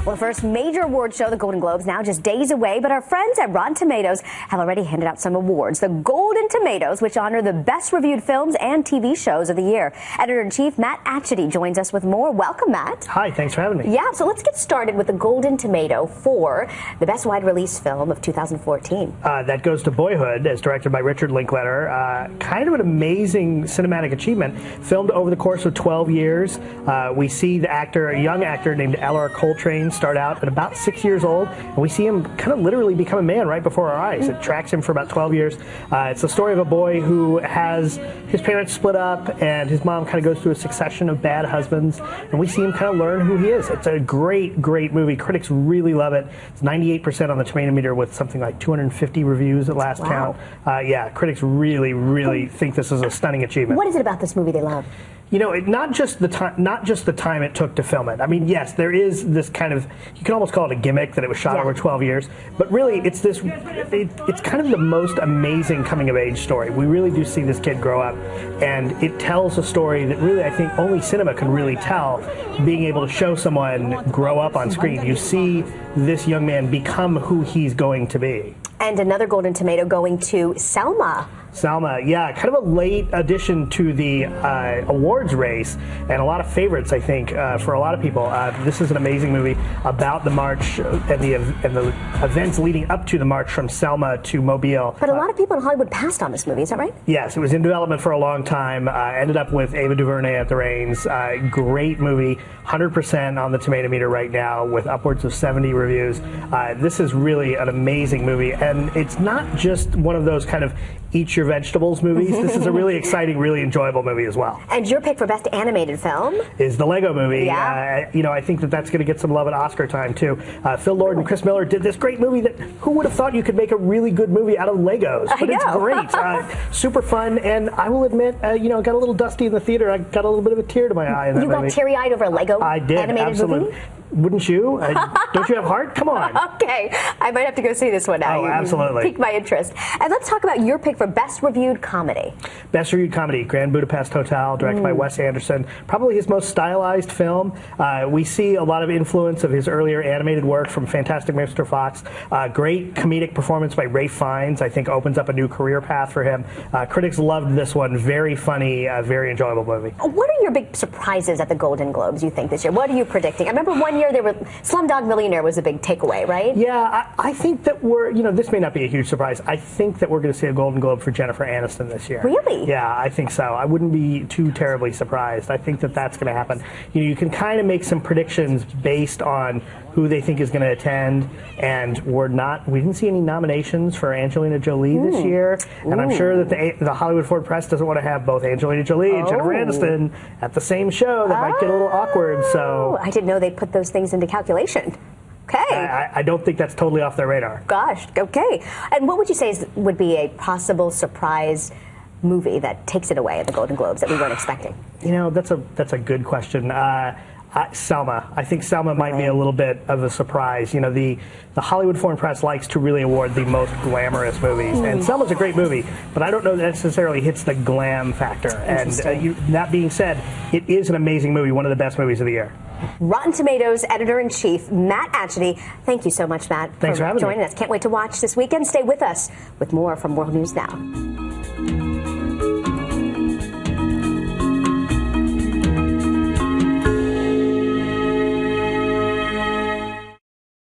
Well, the first major award show, the Golden Globes, now just days away, but our friends at Rotten Tomatoes have already handed out some awards. The Golden Tomatoes, which honor the best reviewed films and TV shows of the year. Editor-in-Chief Matt Atchity joins us with more. Welcome, Matt. Hi, thanks for having me. Yeah, so let's get started with the Golden Tomato for the best wide release film of 2014. That goes to Boyhood, as directed by Richard Linklater. Kind of an amazing cinematic achievement. Filmed over the course of 12 years. We see the actor, a young actor named Ellar Coltrane, start out at about 6 years old, and we see him kind of literally become a man right before our eyes. It tracks him for about 12 years. It's the story of a boy who has his parents split up, and his mom kind of goes through a succession of bad husbands, and we see him kind of learn who he is. It's a great, great movie. Critics really love it. It's 98% on the tomato meter with something like 250 reviews at last count. Yeah, critics really, really think this is a stunning achievement. What is it about this movie they love? You know, not just the time it took to film it. I mean, yes, there is this kind of, you can almost call it a gimmick that it was shot over 12 years, but really it's this, it's kind of the most amazing coming of age story. We really do see this kid grow up, and it tells a story that really I think only cinema can really tell, being able to show someone grow up on screen. You see this young man become who he's going to be. And another Golden Tomato going to Selma. Selma, yeah, kind of a late addition to the awards race, and a lot of favorites, I think, for a lot of people. This is an amazing movie about the march and the events leading up to the march from Selma to Mobile. But a lot of people in Hollywood passed on this movie, is that right? Yes, it was in development for a long time. Ended up with Ava DuVernay at the reins. Great movie, 100% on the tomato meter right now with upwards of 70 reviews. This is really an amazing movie, and it's not just one of those kind of eat your vegetables movies. This is a really exciting, really enjoyable movie as well. And your pick for best animated film is the Lego Movie. Yeah. You know, I think that's going to get some love at Oscar time too. Phil Lord and Chris Miller did this great movie that who would have thought you could make a really good movie out of Legos? But it's great, super fun, and I will admit, you know, got a little dusty in the theater. I got a little bit of a tear to my eye in that movie. You got teary-eyed over a Lego animated movie? Wouldn't you? Don't you have heart? Come on. Okay, I might have to go see this one now. Oh, absolutely. Piqued my interest. And let's talk about your pick for best reviewed comedy. Best reviewed comedy, Grand Budapest Hotel, directed by Wes Anderson. Probably his most stylized film. We see a lot of influence of his earlier animated work from Fantastic Mr. Fox. Great comedic performance by Ralph Fiennes. I think opens up a new career path for him. Critics loved this one. Very funny, very enjoyable movie. What are your big surprises at the Golden Globes, you think, this year? What are you predicting? I remember one year Slumdog Millionaire was a big takeaway, right? Yeah, I think that you know, this may not be a huge surprise. I think that we're going to see a Golden Globe for Jennifer Aniston this year. Really? Yeah, I think so. I wouldn't be too terribly surprised. I think that that's going to happen. You know, you can kind of make some predictions based on who they think is going to attend, and we didn't see any nominations for Angelina Jolie this year, and I'm sure that the Hollywood Foreign Press doesn't want to have both Angelina Jolie and Jennifer Aniston at the same show. That might get a little awkward. So I didn't know they put those things into calculation. Okay. I don't think that's totally off their radar. Gosh, okay. And what would you say would be a possible surprise movie that takes it away at the Golden Globes that we weren't expecting? You know, that's a good question. Selma. I think Selma might be a little bit of a surprise. You know, the Hollywood Foreign Press likes to really award the most glamorous movies, and Selma's a great movie, but I don't know that necessarily hits the glam factor. And that being said, it is an amazing movie, one of the best movies of the year. Rotten Tomatoes Editor-in-Chief Matt Atchity. Thank you so much, Matt, for having joining us. Can't wait to watch this weekend. Stay with us with more from World News Now.